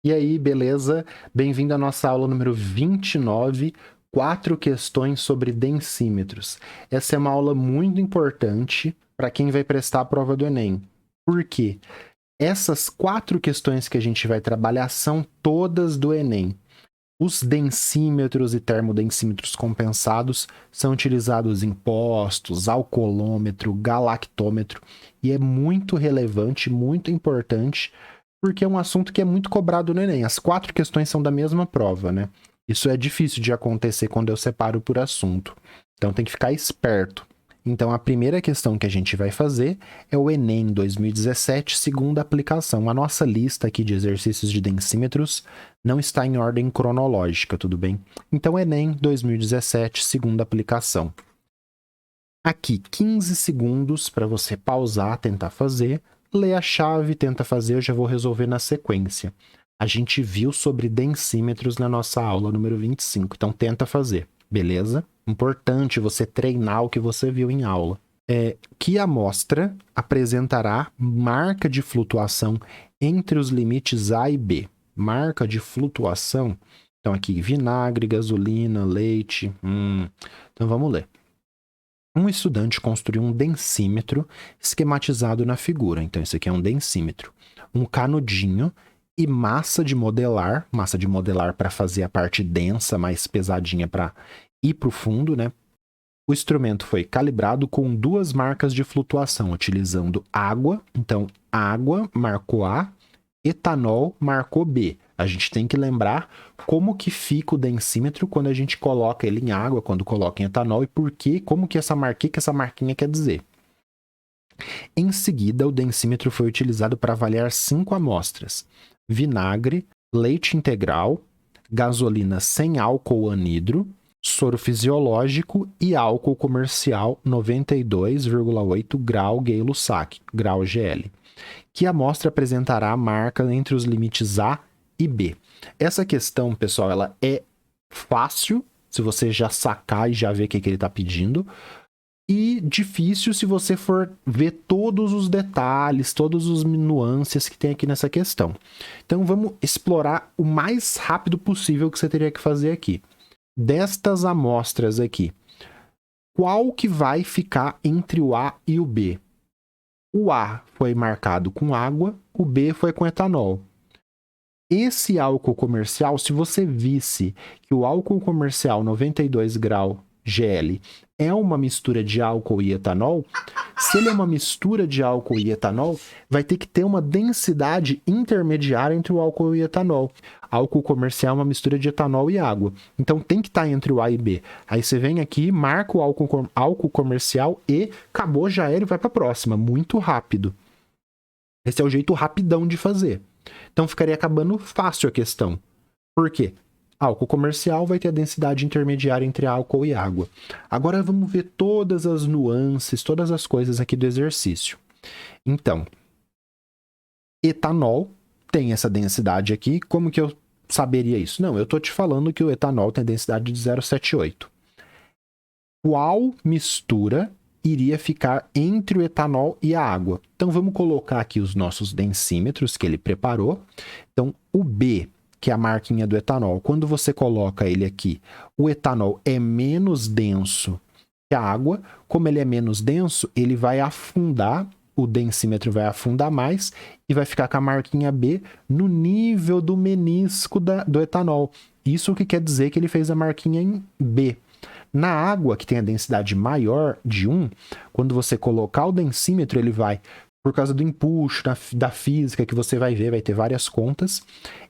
E aí, beleza? Bem-vindo à nossa aula número 29, 4 questões sobre densímetros. Essa é uma aula muito importante para quem vai prestar a prova do Enem. Por quê? Essas 4 questões que a gente vai trabalhar são todas do Enem. Os densímetros e termodensímetros compensados são utilizados em postos, alcoolômetro, galactômetro, e é muito relevante, muito importante, porque é um assunto que é muito cobrado no Enem. As 4 questões são da mesma prova, né? Isso é difícil de acontecer quando eu separo por assunto. Então tem que ficar esperto. Então a primeira questão que a gente vai fazer é o Enem 2017, segunda aplicação. A nossa lista aqui de exercícios de densímetros não está em ordem cronológica, tudo bem? Então Enem 2017, segunda aplicação. Aqui, 15 segundos para você pausar, tentar fazer, lê a chave, tenta fazer, eu já vou resolver na sequência. A gente viu sobre densímetros na nossa aula número 25, então tenta fazer, beleza? Importante você treinar o que você viu em aula. Que amostra apresentará marca de flutuação entre os limites A e B. Marca de flutuação, então aqui vinagre, gasolina, leite. Então vamos ler. Um estudante construiu um densímetro esquematizado na figura. Então, isso aqui é um densímetro. Um canudinho e massa de modelar para fazer a parte densa, mais pesadinha para ir para o fundo, né? O instrumento foi calibrado com 2 marcas de flutuação, utilizando água. Então, água marcou A, etanol marcou B. A gente tem que lembrar como que fica o densímetro quando a gente coloca ele em água, quando coloca em etanol e por quê, como que essa marquinha quer dizer. Em seguida, o densímetro foi utilizado para avaliar 5 amostras: vinagre, leite integral, gasolina sem álcool anidro, soro fisiológico e álcool comercial 92,8 grau Gay-Lussac, grau GL. Que amostra apresentará a marca entre os limites A e B. Essa questão, pessoal, ela é fácil, se você já sacar e já ver o que ele está pedindo, e difícil se você for ver todos os detalhes, todas as nuances que tem aqui nessa questão. Então vamos explorar o mais rápido possível que você teria que fazer aqui. Destas amostras aqui, qual que vai ficar entre o A e o B? O A foi marcado com água, o B foi com etanol. Esse álcool comercial, se você visse que o álcool comercial 92 grau GL é uma mistura de álcool e etanol, se ele é uma mistura de álcool e etanol, vai ter que ter uma densidade intermediária entre o álcool e o etanol. Álcool comercial é uma mistura de etanol e água. Então tem que estar entre o A e B. Aí você vem aqui, marca o álcool comercial e acabou, já era e vai para a próxima. Muito rápido. Esse é o jeito rapidão de fazer. Então ficaria acabando fácil a questão. Por quê? Álcool comercial vai ter a densidade intermediária entre álcool e água. Agora vamos ver todas as nuances, todas as coisas aqui do exercício. Então, etanol tem essa densidade aqui. Como que eu saberia isso? Não, eu estou te falando que o etanol tem densidade de 0,78. Qual mistura iria ficar entre o etanol e a água? Então vamos colocar aqui os nossos densímetros que ele preparou. Então o B, que é a marquinha do etanol, quando você coloca ele aqui, o etanol é menos denso que a água. Como ele é menos denso, ele vai afundar, o densímetro vai afundar mais e vai ficar com a marquinha B no nível do menisco do etanol. Isso que quer dizer que ele fez a marquinha em B. Na água, que tem a densidade maior de 1, quando você colocar o densímetro, ele vai, por causa do empuxo, da física que você vai ver, vai ter várias contas,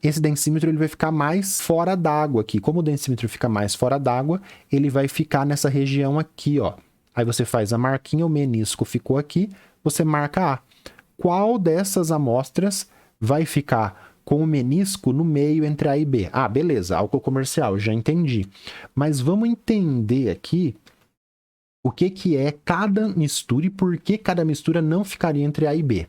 esse densímetro ele vai ficar mais fora d'água aqui. Como o densímetro fica mais fora d'água, ele vai ficar nessa região aqui, ó. Aí você faz a marquinha, o menisco ficou aqui, você marca A. Qual dessas amostras vai ficar com o menisco no meio entre A e B? Ah, beleza, álcool comercial, já entendi. Mas vamos entender aqui o que é cada mistura e por que cada mistura não ficaria entre A e B.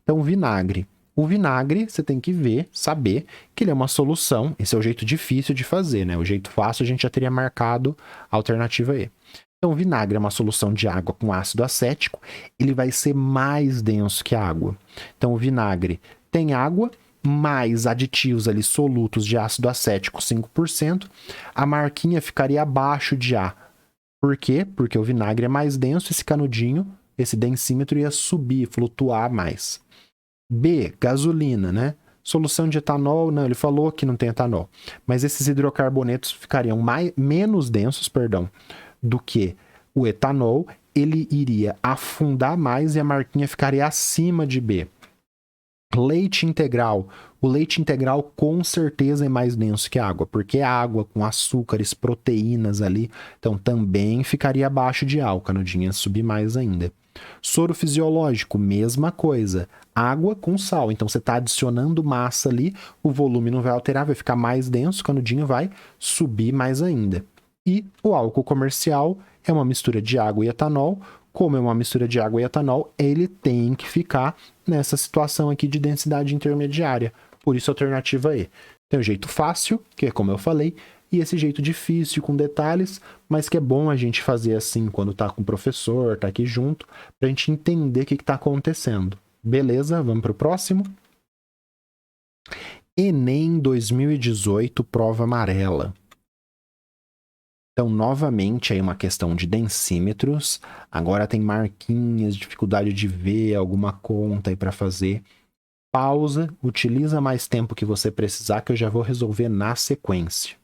Então, vinagre. O vinagre, você tem que ver, saber que ele é uma solução. Esse é o jeito difícil de fazer, né? O jeito fácil a gente já teria marcado a alternativa E. Então, o vinagre é uma solução de água com ácido acético. Ele vai ser mais denso que a água. Então, o vinagre tem água, mais aditivos ali solutos de ácido acético 5%, a marquinha ficaria abaixo de A. Por quê? Porque o vinagre é mais denso, esse canudinho, esse densímetro ia subir, flutuar mais. B, gasolina, né? Solução de etanol, não, ele falou que não tem etanol. Mas esses hidrocarbonetos ficariam menos densos, do que o etanol, ele iria afundar mais e a marquinha ficaria acima de B. Leite integral. O leite integral com certeza é mais denso que a água, porque é água com açúcares, proteínas ali, então também ficaria abaixo de A, o canudinho ia subir mais ainda. Soro fisiológico, mesma coisa, água com sal, então você está adicionando massa ali, o volume não vai alterar, vai ficar mais denso, o canudinho vai subir mais ainda. E o álcool comercial é uma mistura de água e etanol. Como é uma mistura de água e etanol, ele tem que ficar nessa situação aqui de densidade intermediária. Por isso a alternativa E. Tem o jeito fácil, que é como eu falei, e esse jeito difícil, com detalhes, mas que é bom a gente fazer assim quando tá com o professor, tá aqui junto, pra gente entender o que tá acontecendo. Beleza? Vamos pro próximo? Enem 2018, prova amarela. Então, novamente, aí uma questão de densímetros. Agora tem marquinhas, dificuldade de ver, alguma conta aí para fazer. Pausa, utiliza mais tempo que você precisar, que eu já vou resolver na sequência.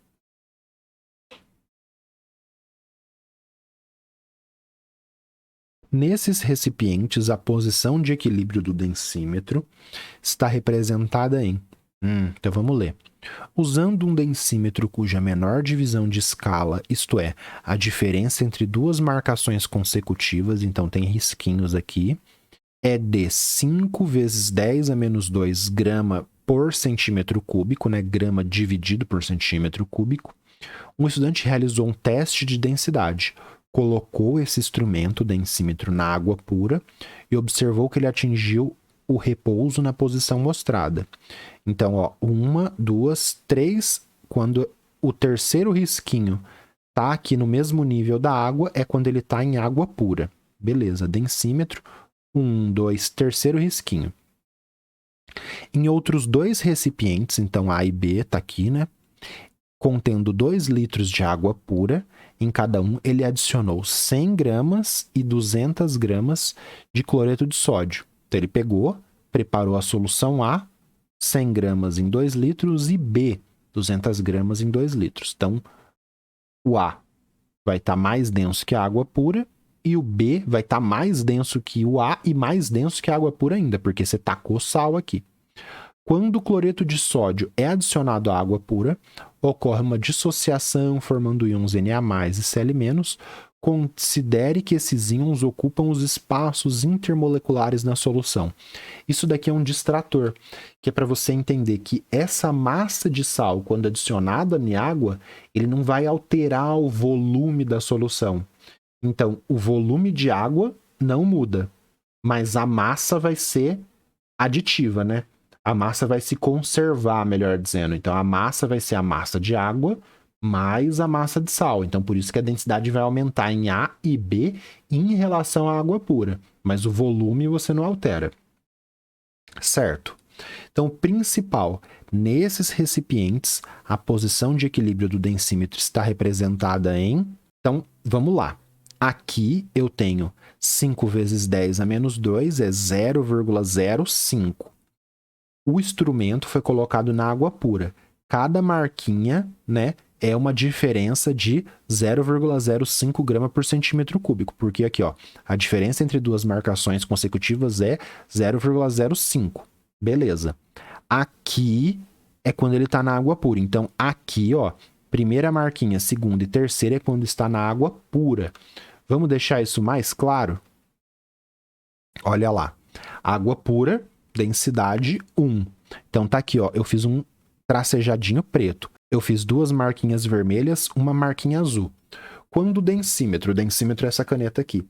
Nesses recipientes, a posição de equilíbrio do densímetro está representada em... Então vamos ler. Usando um densímetro cuja menor divisão de escala, isto é, a diferença entre duas marcações consecutivas, então tem risquinhos aqui, é de 5 vezes 10 a menos 2 grama por centímetro cúbico, né? Grama dividido por centímetro cúbico. Um estudante realizou um teste de densidade, colocou esse instrumento densímetro na água pura e observou que ele atingiu o repouso na posição mostrada. Então, ó, 1, 2, 3, quando o terceiro risquinho tá aqui no mesmo nível da água, é quando ele tá em água pura. Beleza, densímetro, 1, 2, terceiro risquinho. Em outros dois recipientes, então A e B tá aqui, né? Contendo 2 litros de água pura, em cada um ele adicionou 100 gramas e 200 gramas de cloreto de sódio. Então ele pegou, preparou a solução A, 100 gramas em 2 litros, e B, 200 gramas em 2 litros. Então, o A vai estar mais denso que a água pura, e o B vai estar mais denso que o A e mais denso que a água pura ainda, porque você tacou sal aqui. Quando o cloreto de sódio é adicionado à água pura, ocorre uma dissociação formando íons Na+, e Cl-. Considere que esses íons ocupam os espaços intermoleculares na solução. Isso daqui é um distrator, que é para você entender que essa massa de sal, quando adicionada em água, ele não vai alterar o volume da solução. Então, o volume de água não muda, mas a massa vai ser aditiva, né? A massa vai se conservar, melhor dizendo. Então, a massa vai ser a massa de água mais a massa de sal. Então, por isso que a densidade vai aumentar em A e B em relação à água pura. Mas o volume você não altera. Certo? Então, o principal, nesses recipientes, a posição de equilíbrio do densímetro está representada em... Então, vamos lá. Aqui eu tenho 5 vezes 10 a menos 2 é 0,05. O instrumento foi colocado na água pura. Cada marquinha, né, é uma diferença de 0,05 grama por centímetro cúbico, porque aqui, ó, a diferença entre duas marcações consecutivas é 0,05. Beleza. Aqui é quando ele está na água pura. Então, aqui, ó, primeira marquinha, segunda e terceira é quando está na água pura. Vamos deixar isso mais claro? Olha lá. Água pura, densidade 1. Então, tá aqui, ó, eu fiz um tracejadinho preto. Eu fiz 2 marquinhas vermelhas, uma marquinha azul. Quando o densímetro é essa caneta aqui,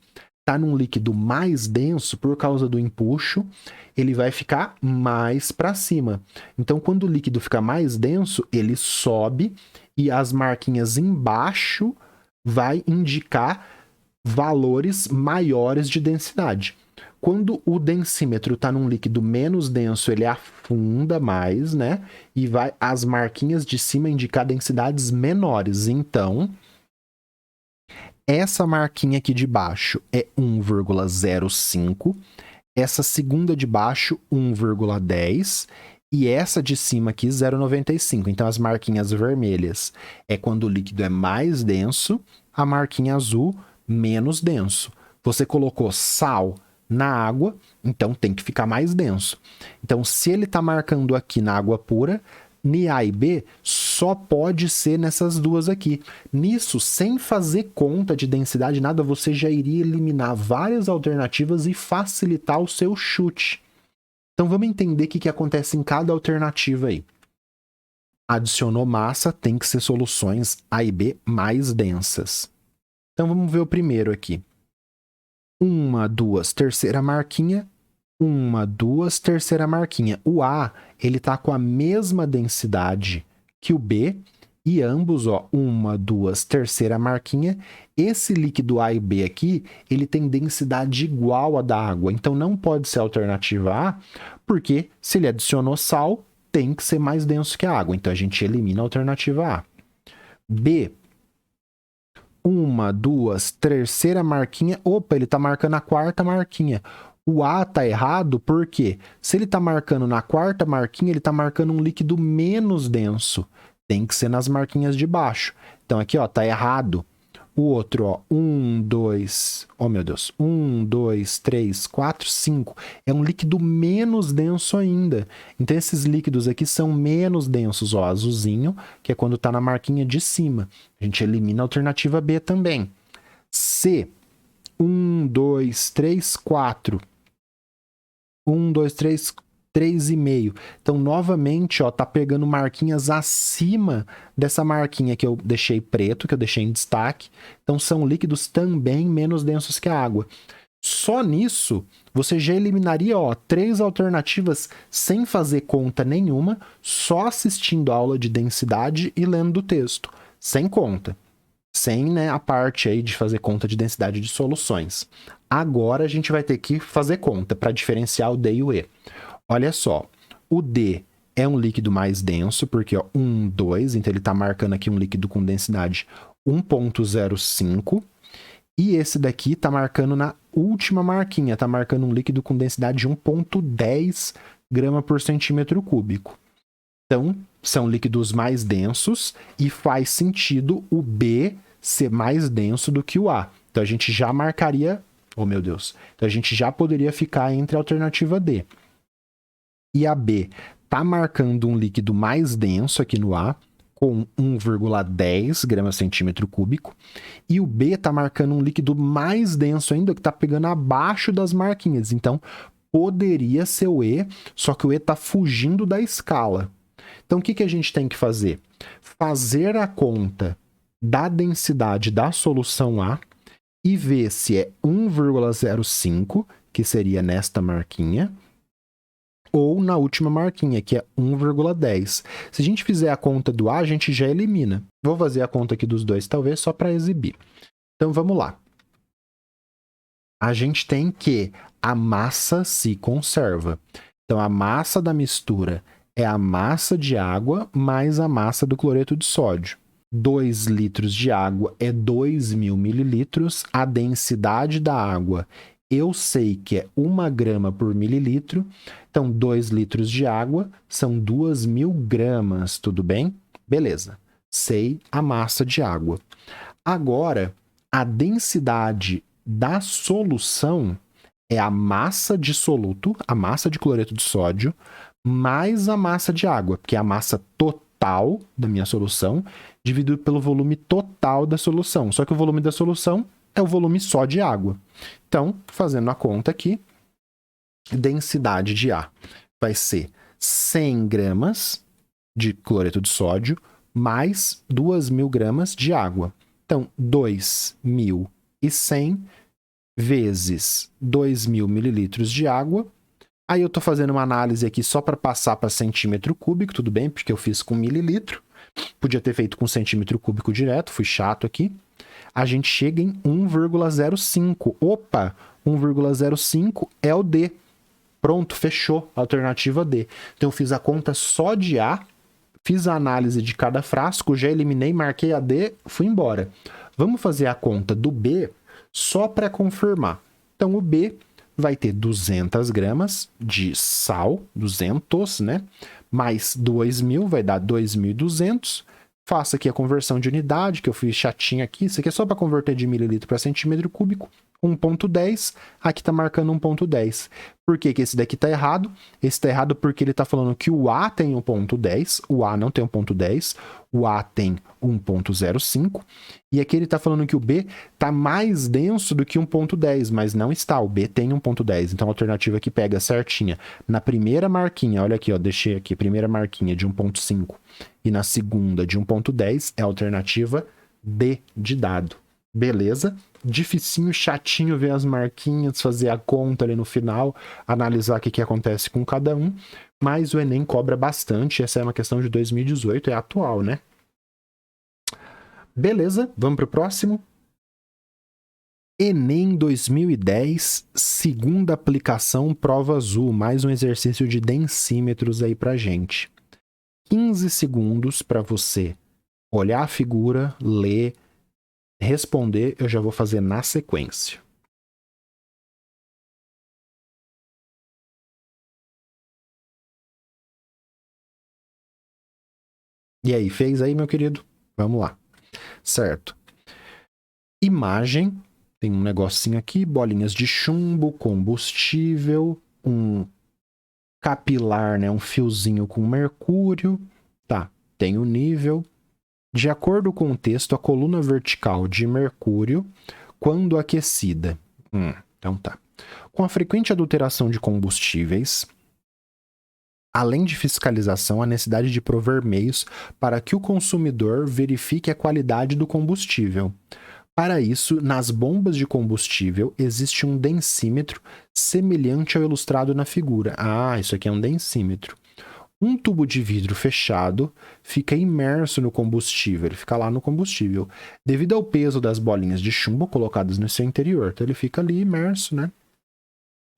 tá num líquido mais denso, por causa do empuxo, ele vai ficar mais para cima. Então, quando o líquido fica mais denso, ele sobe e as marquinhas embaixo vai indicar valores maiores de densidade. quando o densímetro está num líquido menos denso, ele afunda mais, né? E vai as marquinhas de cima indicar densidades menores. Então, essa marquinha aqui de baixo é 1,05, essa segunda de baixo 1,10 e essa de cima aqui 0,95. Então, as marquinhas vermelhas é quando o líquido é mais denso, a marquinha azul menos denso. Você colocou sal na água, então tem que ficar mais denso. Então, se ele está marcando aqui na água pura, ni A e B só pode ser nessas duas aqui. Nisso, sem fazer conta de densidade, nada, você já iria eliminar várias alternativas e facilitar o seu chute. Então, vamos entender o que acontece em cada alternativa aí. Adicionou massa, tem que ser soluções A e B mais densas. Então, vamos ver o primeiro aqui. 1, 2, terceira marquinha. 1, 2, terceira marquinha. O A, ele tá com a mesma densidade que o B, e ambos, ó, 1, 2, terceira marquinha. Esse líquido A e B aqui, ele tem densidade igual à da água, então não pode ser a alternativa A, porque se ele adicionou sal, tem que ser mais denso que a água, então a gente elimina a alternativa A. B, 1, 2, terceira marquinha. Opa, ele tá marcando a quarta marquinha. O A tá errado porque se ele tá marcando na quarta marquinha, ele tá marcando um líquido menos denso. Tem que ser nas marquinhas de baixo. Então aqui, ó, tá errado. O outro, ó, 1, 2, oh meu Deus, 1, 2, 3, 4, 5. É um líquido menos denso ainda. Então esses líquidos aqui são menos densos, ó, azulzinho, que é quando tá na marquinha de cima. A gente elimina a alternativa B também. C, 1, 2, 3, 4. 1, 2, 3, 3,5. Então, novamente, ó, tá pegando marquinhas acima dessa marquinha que eu deixei preto, que eu deixei em destaque. Então, são líquidos também menos densos que a água. Só nisso, você já eliminaria, ó, 3 alternativas sem fazer conta nenhuma, só assistindo a aula de densidade e lendo o texto, sem conta. Sem, né, a parte aí de fazer conta de densidade de soluções. Agora a gente vai ter que fazer conta para diferenciar o D e o E. Olha só, o D é um líquido mais denso, porque ó, 1, 2, então ele está marcando aqui um líquido com densidade 1,05. E esse daqui está marcando na última marquinha, está marcando um líquido com densidade de 1,10 grama por centímetro cúbico. Então, são líquidos mais densos e faz sentido o B ser mais denso do que o A. Então, a gente já marcaria... Oh, meu Deus. Então, a gente já poderia ficar entre a alternativa D. E a B está marcando um líquido mais denso aqui no A, com 1,10 gramas centímetro cúbico. E o B está marcando um líquido mais denso ainda, que está pegando abaixo das marquinhas. Então, poderia ser o E, só que o E está fugindo da escala. Então, o que a gente tem que fazer? Fazer a conta da densidade da solução A e ver se é 1,05, que seria nesta marquinha, ou na última marquinha, que é 1,10. Se a gente fizer a conta do A, a gente já elimina. Vou fazer a conta aqui dos dois, talvez, só para exibir. Então, vamos lá. A gente tem que a massa se conserva. Então, a massa da mistura é a massa de água mais a massa do cloreto de sódio. 2 litros de água é 2.000 mililitros. A densidade da água, eu sei que é 1 grama por mililitro. Então, 2 litros de água são 2.000 gramas, tudo bem? Beleza. Sei a massa de água. Agora, a densidade da solução é a massa de soluto, a massa de cloreto de sódio, mais a massa de água, que é a massa total da minha solução, dividido pelo volume total da solução. Só que o volume da solução é o volume só de água. Então, fazendo a conta aqui, densidade de A vai ser 100 gramas de cloreto de sódio mais 2.000 gramas de água. Então, 2.100 vezes 2.000 mililitros de água. Aí eu estou fazendo uma análise aqui só para passar para centímetro cúbico, tudo bem? Porque eu fiz com mililitro. Podia ter feito com centímetro cúbico direto, fui chato aqui. A gente chega em 1,05. Opa, 1,05 é o D. Pronto, fechou. Alternativa D. Então eu fiz a conta só de A, fiz a análise de cada frasco, já eliminei, marquei a D, fui embora. Vamos fazer a conta do B só para confirmar. Então o B vai ter 200 gramas de sal, 200, né? Mais 2.000 vai dar 2.200. Faça aqui a conversão de unidade, que eu fiz chatinho aqui. Isso aqui é só para converter de mililitro para centímetro cúbico. 1,10. Aqui está marcando 1,10. Por que esse daqui está errado? Esse está errado porque ele está falando que o A tem 1,10. O A não tem 1,10. O A tem 1,05. E aqui ele está falando que o B está mais denso do que 1,10, mas não está. O B tem 1,10. Então a alternativa aqui pega certinha. Na primeira marquinha, olha aqui, ó, deixei aqui, primeira marquinha de 1,5 e na segunda de 1,10 é a alternativa D de dado. Beleza? Dificinho, chatinho ver as marquinhas, fazer a conta ali no final, analisar o que acontece com cada um, mas o Enem cobra bastante. Essa é uma questão de 2018, é atual, né? Beleza, vamos para o próximo. Enem 2010, segunda aplicação, prova azul, mais um exercício de densímetros aí pra gente. 15 segundos para você olhar a figura, ler, responder, eu já vou fazer na sequência. E aí, fez aí, meu querido? Vamos lá. Certo. Imagem, tem um negocinho aqui, bolinhas de chumbo, combustível, um capilar, né, um fiozinho com mercúrio. Tá, tem o nível. De acordo com o texto, a coluna vertical de mercúrio, quando aquecida. Então tá. Com a frequente adulteração de combustíveis, além de fiscalização, há necessidade de prover meios para que o consumidor verifique a qualidade do combustível. Para isso, nas bombas de combustível, existe um densímetro semelhante ao ilustrado na figura. Ah, isso aqui é um densímetro. Um tubo de vidro fechado fica imerso no combustível, ele fica lá no combustível, devido ao peso das bolinhas de chumbo colocadas no seu interior. Então ele fica ali imerso, né?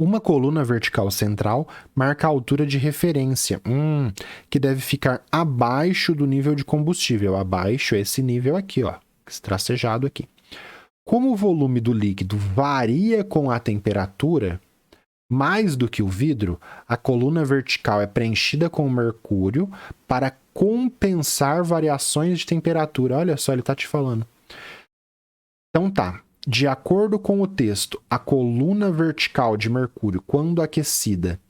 Uma coluna vertical central marca a altura de referência, que deve ficar abaixo do nível de combustível. Abaixo é esse nível aqui, ó, tracejado aqui. Como o volume do líquido varia com a temperatura, mais do que o vidro, a coluna vertical é preenchida com mercúrio para compensar variações de temperatura. Olha só, ele está te falando. Então tá. De acordo com o texto, a coluna vertical de mercúrio, quando aquecida,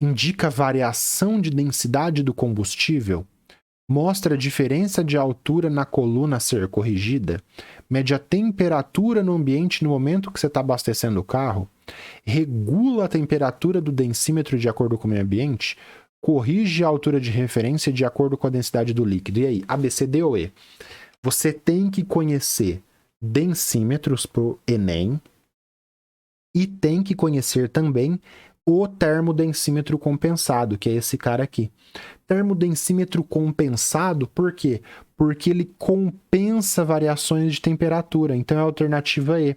indica variação de densidade do combustível, mostra a diferença de altura na coluna a ser corrigida, mede a temperatura no ambiente no momento que você está abastecendo o carro, regula a temperatura do densímetro de acordo com o meio ambiente, corrige a altura de referência de acordo com a densidade do líquido. E aí, A, B, C, D ou E? Você tem que conhecer densímetros para o Enem e tem que conhecer também o termodensímetro compensado, que é esse cara aqui. Termodensímetro compensado, por quê? Porque ele compensa variações de temperatura. Então é a alternativa E.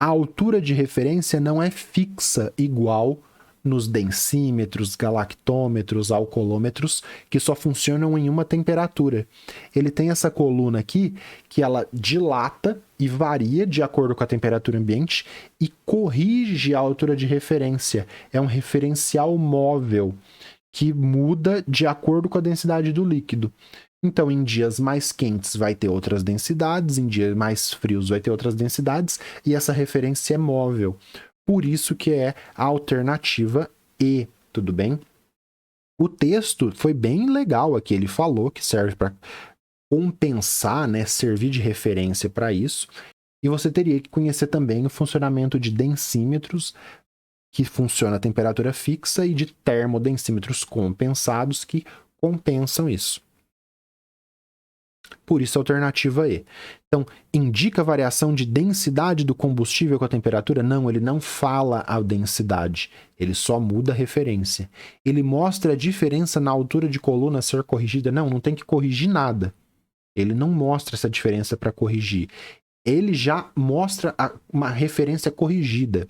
A altura de referência não é fixa igual nos densímetros, galactômetros, alcoolômetros, que só funcionam em uma temperatura. Ele tem essa coluna aqui que ela dilata e varia de acordo com a temperatura ambiente e corrige a altura de referência. É um referencial móvel que muda de acordo com a densidade do líquido. Então, em dias mais quentes vai ter outras densidades, em dias mais frios vai ter outras densidades, e essa referência é móvel. Por isso que é a alternativa E, tudo bem? O texto foi bem legal aqui, ele falou que serve para compensar, né, servir de referência para isso, e você teria que conhecer também o funcionamento de densímetros, que funciona a temperatura fixa, e de termodensímetros compensados, que compensam isso. Por isso a alternativa E. Então, indica a variação de densidade do combustível com a temperatura? Não, ele não fala a densidade, ele só muda a referência. Ele mostra a diferença na altura de coluna a ser corrigida? Não, não tem que corrigir nada. Ele não mostra essa diferença para corrigir. Ele já mostra uma referência corrigida.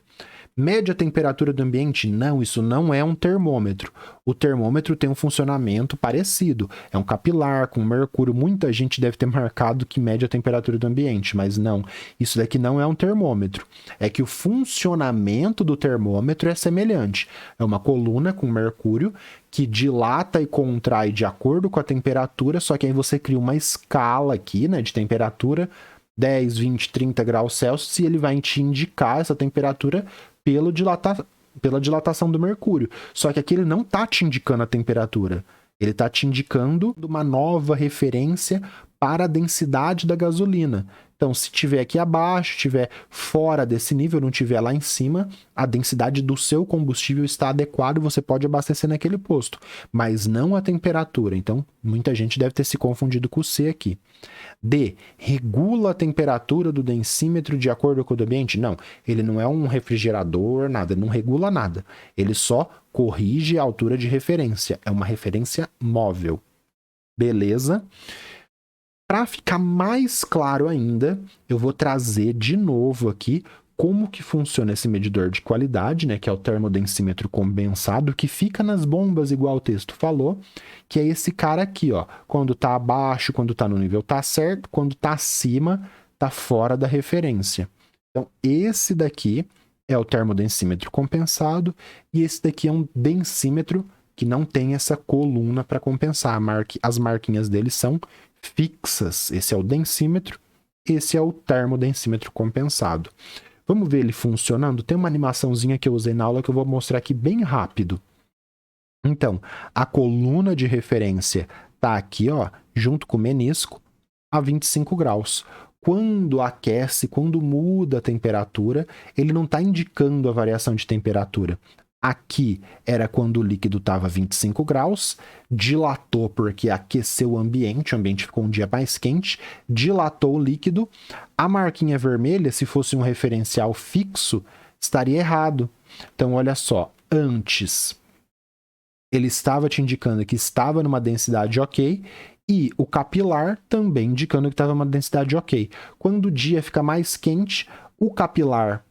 Mede a temperatura do ambiente? Não, isso não é um termômetro. O termômetro tem um funcionamento parecido. É um capilar com mercúrio. Muita gente deve ter marcado que mede a temperatura do ambiente, mas não. Isso daqui não é um termômetro. É que o funcionamento do termômetro é semelhante. É uma coluna com mercúrio que dilata e contrai de acordo com a temperatura, só que aí você cria uma escala aqui, né, de temperatura, 10, 20, 30 graus Celsius, e ele vai te indicar essa temperatura pela dilatação do mercúrio. Só que aqui ele não está te indicando a temperatura. Ele está te indicando uma nova referência para a densidade da gasolina. Então, se tiver aqui abaixo, tiver fora desse nível, não tiver lá em cima, a densidade do seu combustível está adequada, você pode abastecer naquele posto, mas não a temperatura. Então, muita gente deve ter se confundido com o C aqui. D. Regula a temperatura do densímetro de acordo com o ambiente? Não, ele não é um refrigerador, nada, não regula nada. Ele só corrige a altura de referência. É uma referência móvel. Beleza? Para ficar mais claro ainda, eu vou trazer de novo aqui como que funciona esse medidor de qualidade, né, que é o termodensímetro compensado, que fica nas bombas, igual o texto falou, que é esse cara aqui, ó. Quando tá abaixo, quando tá no nível tá certo, quando tá acima, tá fora da referência. Então, esse daqui é o termodensímetro compensado, e esse daqui é um densímetro que não tem essa coluna para compensar. As marquinhas dele são fixas. Esse é o densímetro, esse é o termodensímetro compensado. Vamos ver ele funcionando? Tem uma animaçãozinha que eu usei na aula que eu vou mostrar aqui bem rápido. Então, a coluna de referência está aqui, ó, junto com o menisco, a 25 graus. Quando aquece, quando muda a temperatura, ele não está indicando a variação de temperatura. Aqui era quando o líquido estava 25 graus, dilatou porque aqueceu o ambiente ficou um dia mais quente, dilatou o líquido. A marquinha vermelha, se fosse um referencial fixo, estaria errado. Então, olha só, antes ele estava te indicando que estava numa densidade ok, e o capilar também indicando que estava numa densidade ok. Quando o dia fica mais quente, o capilar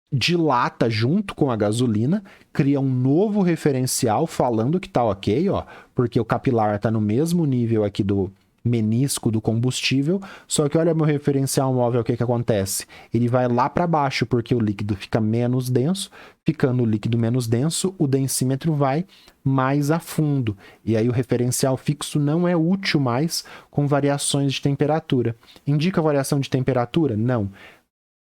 dilata junto com a gasolina, cria um novo referencial falando que tá ok, ó, porque o capilar tá no mesmo nível aqui do menisco do combustível, só que olha meu referencial móvel, o que que acontece? Ele vai lá para baixo, porque o líquido fica menos denso, ficando o líquido menos denso, o densímetro vai mais a fundo, e aí o referencial fixo não é útil mais com variações de temperatura. Indica variação de temperatura? Não.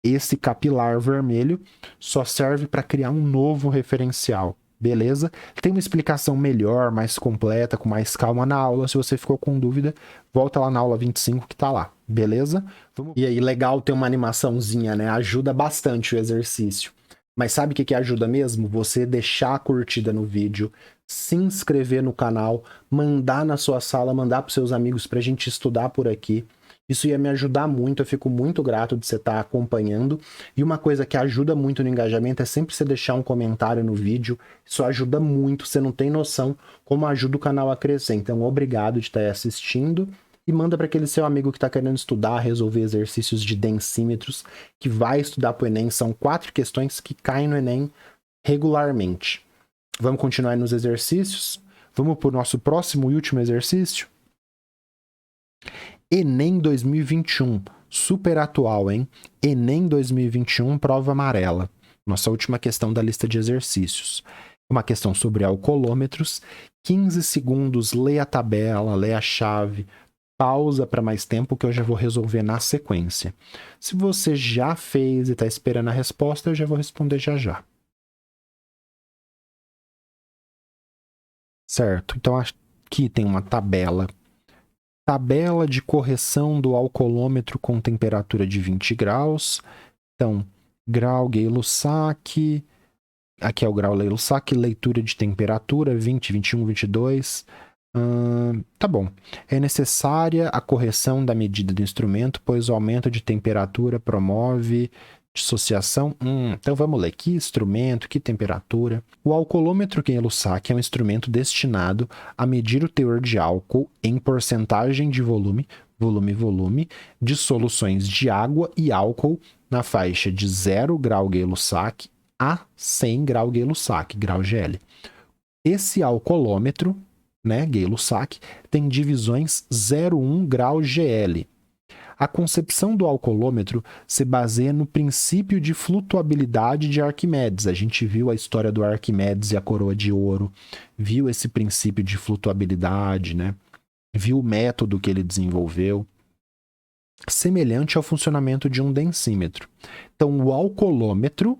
Esse capilar vermelho só serve para criar um novo referencial, beleza? Tem uma explicação melhor, mais completa, com mais calma na aula. Se você ficou com dúvida, volta lá na aula 25 que tá lá, beleza? E aí, legal ter uma animaçãozinha, né? Ajuda bastante o exercício. Mas sabe o que ajuda mesmo? Você deixar a curtida no vídeo, se inscrever no canal, mandar na sua sala, mandar para seus amigos para a gente estudar por aqui. Isso ia me ajudar muito, eu fico muito grato de você estar acompanhando. E uma coisa que ajuda muito no engajamento é sempre você deixar um comentário no vídeo. Isso ajuda muito, você não tem noção como ajuda o canal a crescer. Então, obrigado de estar aí assistindo. E manda para aquele seu amigo que está querendo estudar, resolver exercícios de densímetros, que vai estudar para o Enem. São 4 questões que caem no Enem regularmente. Vamos continuar nos exercícios? Vamos para o nosso próximo e último exercício? Enem 2021, super atual, hein? Enem 2021, prova amarela. Nossa última questão da lista de exercícios. Uma questão sobre alcoolômetros. 15 segundos, lê a tabela, lê a chave, pausa para mais tempo que eu já vou resolver na sequência. Se você já fez e está esperando a resposta, eu já vou responder já já. Certo, então aqui tem uma tabela. Tabela de correção do alcoolômetro com temperatura de 20 graus. Então, grau Gay-Lussac. Aqui é o grau Gay-Lussac, leitura de temperatura 20, 21, 22. Tá bom. É necessária a correção da medida do instrumento, pois o aumento de temperatura promove dissociação. Então vamos ler. Que instrumento, que temperatura? O alcoolômetro Gay-Lussac é um instrumento destinado a medir o teor de álcool em porcentagem de volume volume, de soluções de água e álcool na faixa de 0 grau Gay-Lussac a 100 grau Gay-Lussac, grau GL. Esse alcoolômetro, né, Gay-Lussac, tem divisões 0,1 grau GL. A concepção do alcoolômetro se baseia no princípio de flutuabilidade de Arquimedes. A gente viu a história do Arquimedes e a coroa de ouro, viu esse princípio de flutuabilidade, né? Viu o método que ele desenvolveu, semelhante ao funcionamento de um densímetro. Então, o alcoolômetro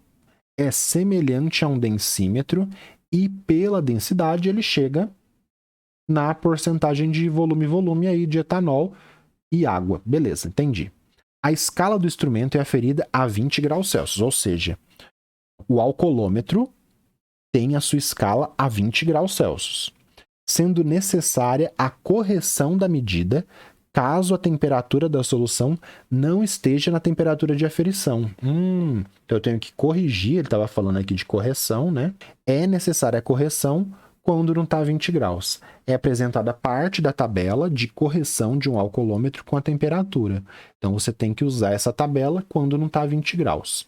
é semelhante a um densímetro e, pela densidade, ele chega na porcentagem de volume aí de etanol e água. Beleza, entendi. A escala do instrumento é aferida a 20 graus Celsius, ou seja, o alcoolômetro tem a sua escala a 20 graus Celsius, sendo necessária a correção da medida caso a temperatura da solução não esteja na temperatura de aferição. Então eu tenho que corrigir, ele estava falando aqui de correção, né? É necessária a correção quando não está 20 graus. É apresentada parte da tabela de correção de um alcoolômetro com a temperatura. Então, você tem que usar essa tabela quando não está 20 graus.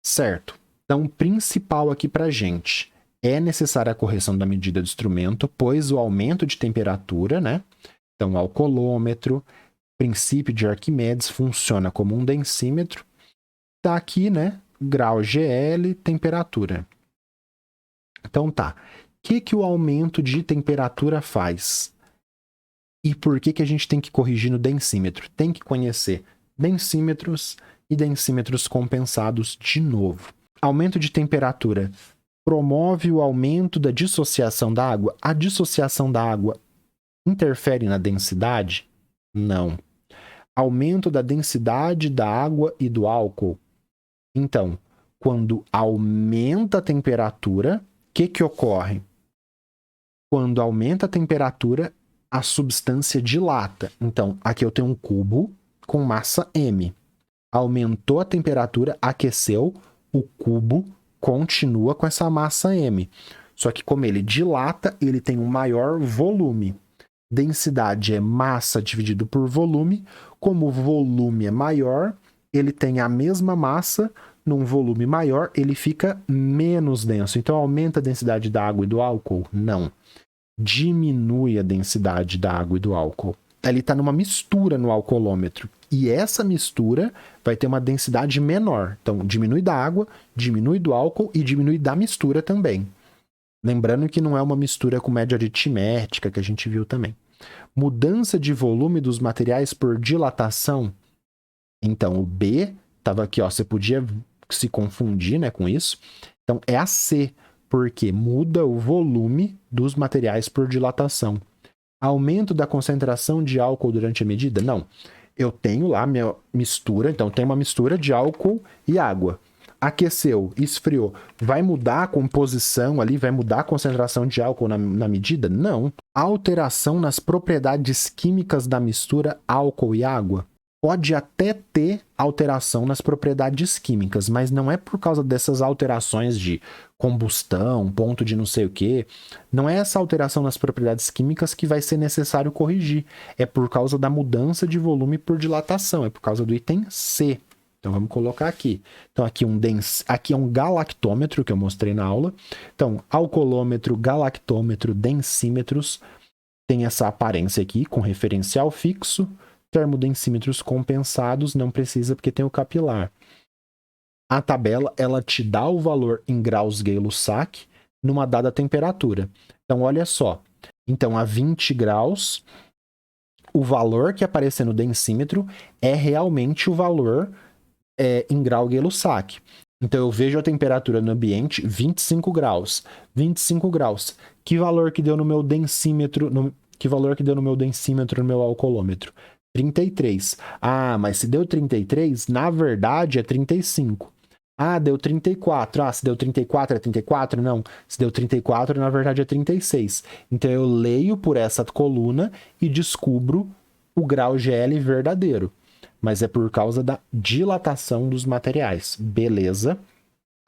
Certo. Então, o principal aqui para a gente é necessária a correção da medida do instrumento, pois o aumento de temperatura, né? Então, o alcoolômetro, princípio de Arquimedes, funciona como um densímetro. Está aqui, né? Grau GL, temperatura. Então, tá. O que o aumento de temperatura faz? E por que a gente tem que corrigir no densímetro? Tem que conhecer densímetros e densímetros compensados de novo. Aumento de temperatura promove o aumento da dissociação da água. A dissociação da água interfere na densidade? Não. Aumento da densidade da água e do álcool. Então, quando aumenta a temperatura, o que ocorre? Quando aumenta a temperatura, a substância dilata. Então, aqui eu tenho um cubo com massa M. Aumentou a temperatura, aqueceu, o cubo continua com essa massa M. Só que como ele dilata, ele tem um maior volume. Densidade é massa dividido por volume. Como o volume é maior, ele tem a mesma massa, num volume maior, ele fica menos denso. Então, aumenta a densidade da água e do álcool? Não. Diminui a densidade da água e do álcool. Ele está numa mistura no alcoolômetro. E essa mistura vai ter uma densidade menor. Então, diminui da água, diminui do álcool e diminui da mistura também. Lembrando que não é uma mistura com média aritmética que a gente viu também. Mudança de volume dos materiais por dilatação. Então, o B estava aqui, ó, você podia se confundir, né, com isso. Então, é a C, porque muda o volume dos materiais por dilatação. Aumento da concentração de álcool durante a medida? Não. Eu tenho lá minha mistura, então tem uma mistura de álcool e água. Aqueceu, esfriou. Vai mudar a composição ali? Vai mudar a concentração de álcool na medida? Não. Alteração nas propriedades químicas da mistura álcool e água? Pode até ter alteração nas propriedades químicas, mas não é por causa dessas alterações de combustão, ponto de não sei o quê. Não é essa alteração nas propriedades químicas que vai ser necessário corrigir. É por causa da mudança de volume por dilatação. É por causa do item C. Então, vamos colocar aqui. Então, aqui é um galactômetro que eu mostrei na aula. Então, alcoolômetro, galactômetro, densímetros. Tem essa aparência aqui com referencial fixo. Termodensímetros compensados, não precisa porque tem o capilar. A tabela, ela te dá o valor em graus Gay-Lussac numa dada temperatura. Então, olha só. Então, a 20 graus, o valor que aparecer no densímetro é realmente o valor em grau Gay-Lussac. Então, eu vejo a temperatura no ambiente, 25 graus. 25 graus. Que valor que deu no meu densímetro, no meu alcoolômetro? 33. Ah, mas se deu 33, na verdade é 35. Ah, deu 34. Ah, se deu 34 é 34? Não. Se deu 34, na verdade é 36. Então eu leio por essa coluna e descubro o grau GL verdadeiro. Mas é por causa da dilatação dos materiais. Beleza?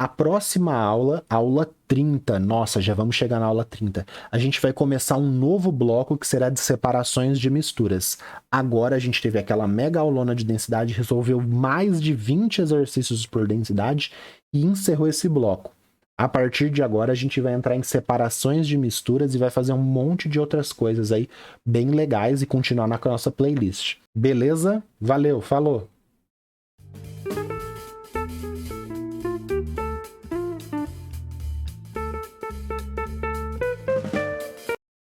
A próxima aula, aula 30, nossa, já vamos chegar na aula 30. A gente vai começar um novo bloco que será de separações de misturas. Agora a gente teve aquela mega aulona de densidade, resolveu mais de 20 exercícios por densidade e encerrou esse bloco. A partir de agora a gente vai entrar em separações de misturas e vai fazer um monte de outras coisas aí bem legais e continuar na nossa playlist. Beleza? Valeu, falou!